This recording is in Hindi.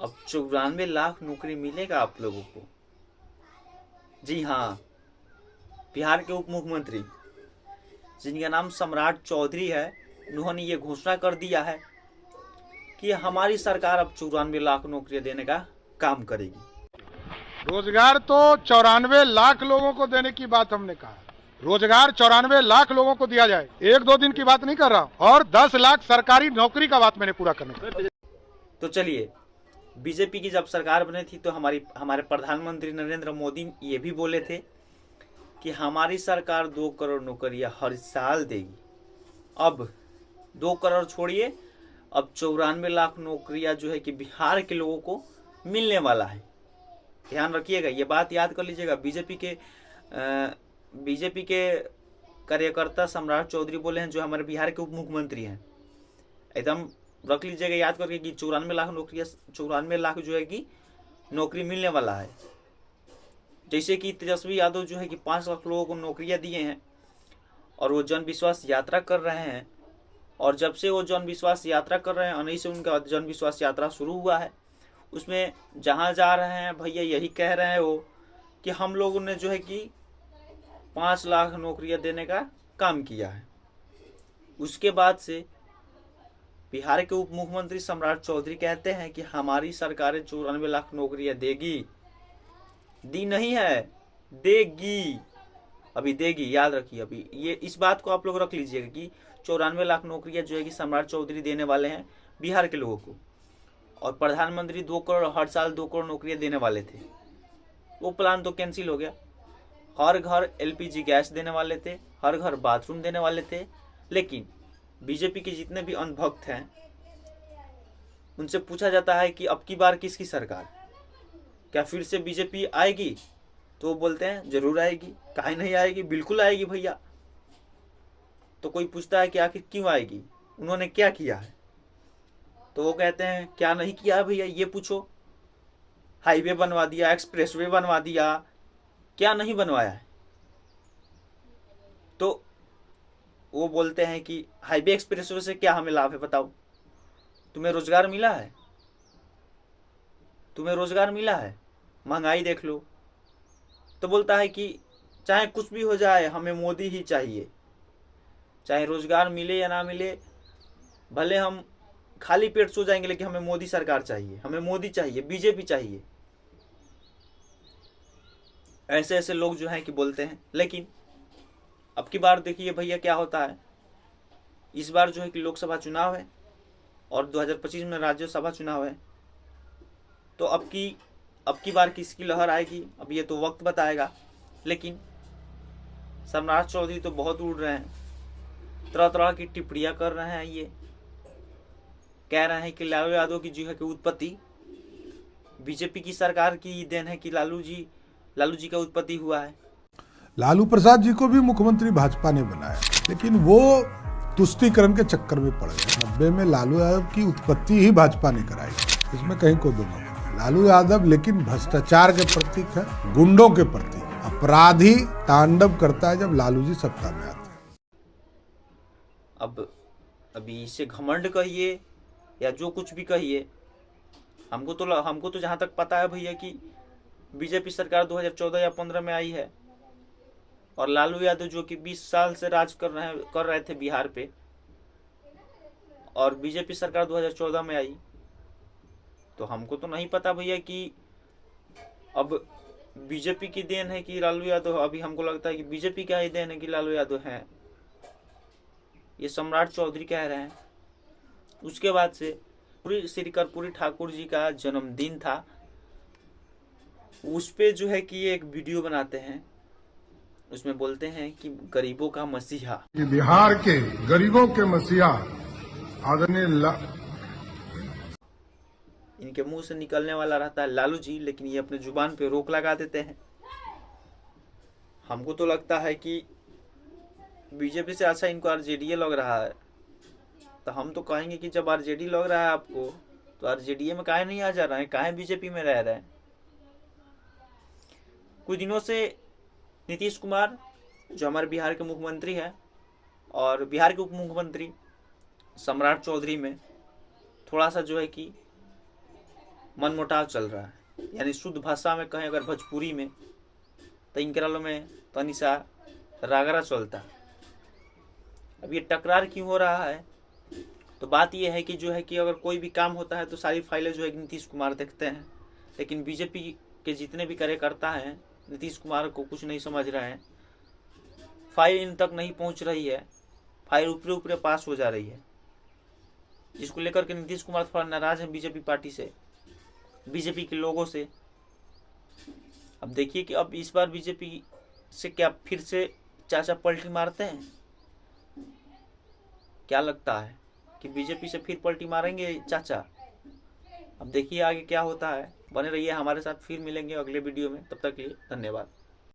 अब 94 लाख नौकरी मिलेगा आप लोगों को। जी हाँ, बिहार के उप मुख्यमंत्री जिनका नाम सम्राट चौधरी है, उन्होंने ये घोषणा कर दिया है कि हमारी सरकार अब 94 लाख नौकरियां देने का काम करेगी। रोजगार तो 94 लाख लोगों को देने की बात हमने कहा। रोजगार 94 लाख लोगों को दिया जाए, 1-2 दिन की बात नहीं कर रहा, और 10 लाख सरकारी नौकरी का बात मैंने पूरा करने का। तो चलिए, बीजेपी की जब सरकार बनी थी तो हमारे प्रधानमंत्री नरेंद्र मोदी ये भी बोले थे कि हमारी सरकार 2 करोड़ नौकरियां हर साल देगी। अब 2 करोड़ छोड़िए, अब 94 लाख नौकरियां जो है कि बिहार के लोगों को मिलने वाला है। ध्यान रखिएगा, ये बात याद कर लीजिएगा। बीजेपी के कार्यकर्ता सम्राट चौधरी बोले हैं, जो हमारे बिहार के उप मुख्यमंत्री हैं। एकदम रख लीजिएगा याद करके कि 94 लाख जो है कि नौकरी मिलने वाला है। जैसे कि तेजस्वी यादव जो है कि 5 लाख लोगों को नौकरियां दिए हैं और वो जन विश्वास यात्रा कर रहे हैं। और जब से वो जन विश्वास यात्रा कर रहे हैं, उन्हीं से उनका जन विश्वास यात्रा शुरू हुआ है। उसमें जहाँ जा रहे हैं भैया यही कह रहे हैं वो कि हम लोगों ने जो है कि 5 लाख नौकरियां देने का काम किया है। उसके बाद से बिहार के उप मुख्यमंत्री सम्राट चौधरी कहते हैं कि हमारी सरकार 94 लाख नौकरियां देगी। दी नहीं है, देगी, अभी देगी, याद रखिए। अभी ये इस बात को आप लोग रख लीजिएगा कि 94 लाख नौकरियां जो है कि सम्राट चौधरी देने वाले हैं बिहार के लोगों को। और प्रधानमंत्री 2 करोड़ हर साल 2 करोड़ नौकरियां देने वाले थे, वो प्लान तो कैंसिल हो गया। हर घर एलपीजी गैस देने वाले थे, हर घर बाथरूम देने वाले थे। लेकिन बीजेपी के जितने भी अंधभक्त हैं, उनसे पूछा जाता है कि अब की बार किसकी सरकार, क्या फिर से बीजेपी आएगी? तो वो बोलते हैं जरूर आएगी, काहे नहीं आएगी, बिल्कुल आएगी भैया। तो कोई पूछता है कि आखिर क्यों आएगी, उन्होंने क्या किया है? तो वो कहते हैं क्या नहीं किया है भैया, ये पूछो। हाईवे बनवा दिया, एक्सप्रेसवे बनवा दिया, क्या नहीं बनवाया है? तो वो बोलते हैं कि हाईवे एक्सप्रेसवे से क्या हमें लाभ है, बताओ। तुम्हें रोजगार मिला है? तुम्हें रोजगार मिला है? महंगाई देख लो। तो बोलता है कि चाहे कुछ भी हो जाए, हमें मोदी ही चाहिए। चाहे रोजगार मिले या ना मिले, भले हम खाली पेट सो जाएंगे, लेकिन हमें मोदी सरकार चाहिए, हमें मोदी चाहिए, बीजेपी चाहिए। ऐसे ऐसे लोग जो हैं कि बोलते हैं। लेकिन अब की बार देखिए भैया क्या होता है। इस बार जो है कि लोकसभा चुनाव है और 2025 में राज्यसभा चुनाव है। तो अब की बार किसकी लहर आएगी, अब ये तो वक्त बताएगा। लेकिन सम्राट चौधरी तो बहुत उड़ रहे हैं, तरह तरह की टिप्पणियां कर रहे हैं। ये कह रहे हैं कि लालू यादव की जो है कि उत्पत्ति बीजेपी की सरकार की देन है, कि लालू जी का उत्पत्ति हुआ है। लालू प्रसाद जी को भी मुख्यमंत्री भाजपा ने बनाया, लेकिन वो तुष्टीकरण के चक्कर में पड़ गए। 90 में लालू यादव की उत्पत्ति ही भाजपा ने कराई, इसमें कहीं को दो मत। लालू यादव लेकिन भ्रष्टाचार के प्रतीक है, गुंडों के प्रतीक, अपराधी तांडव करता है जब लालू जी सत्ता में आते हैं। अब अभी इसे घमंड कहिए या जो कुछ भी कहिए, हमको तो जहां तक पता है भैया कि बीजेपी सरकार 2014 या 15 में आई है। और लालू यादव जो कि 20 साल से राज कर रहे थे बिहार पे, और बीजेपी सरकार 2014 में आई। तो हमको तो नहीं पता भैया कि अब बीजेपी की देन है कि लालू यादव। अभी हमको लगता है कि बीजेपी का ही देन है कि लालू यादव है, ये सम्राट चौधरी कह रहे हैं। उसके बाद से श्री कर्पूरी ठाकुर जी का जन्मदिन था, उस पे जो है कि एक वीडियो बनाते हैं। उसमें बोलते हैं कि गरीबों का मसीहा, बिहार के गरीबों के मसीहा आदरणीय इनके मुंह से निकलने वाला रहता है लालू जी, लेकिन ये अपने जुबान पे रोक लगा देते हैं। हमको तो लगता है कि बीजेपी से अच्छा इनको आरजेडी लग रहा है। तो हम तो कहेंगे कि जब आरजेडी लग रहा है आपको, तो आरजेडी में काहे नहीं आ जा रहे हैं, काहे बीजेपी में रह रहे हैं? कुछ दिनों से नीतीश कुमार जो हमारे बिहार के मुख्यमंत्री हैं, और बिहार के उप मुख्यमंत्री सम्राट चौधरी में थोड़ा सा जो है कि मनमुटाव चल रहा है। यानी शुद्ध भाषा में कहें अगर भोजपुरी में, तो इनकरालों में तनी सा रगड़ा चलता। अब ये टकरार क्यों हो रहा है? तो बात ये है कि जो है कि अगर कोई भी काम होता है तो सारी फाइलें जो है नीतीश कुमार देखते हैं, लेकिन बीजेपी के जितने भी कार्यकर्ता हैं नीतीश कुमार को कुछ नहीं समझ रहे हैं। फाइल इन तक नहीं पहुंच रही है, फाइल ऊपरे ऊपरे पास हो जा रही है, जिसको लेकर के नीतीश कुमार थोड़ा नाराज है बीजेपी पार्टी से, बीजेपी के लोगों से। अब देखिए कि अब इस बार बीजेपी से क्या फिर से चाचा पलटी मारते हैं? क्या लगता है कि बीजेपी से फिर पलटी मारेंगे चाचा? अब देखिए आगे क्या होता है। बने रहिए हमारे साथ, फिर मिलेंगे अगले वीडियो में। तब तक के लिए धन्यवाद।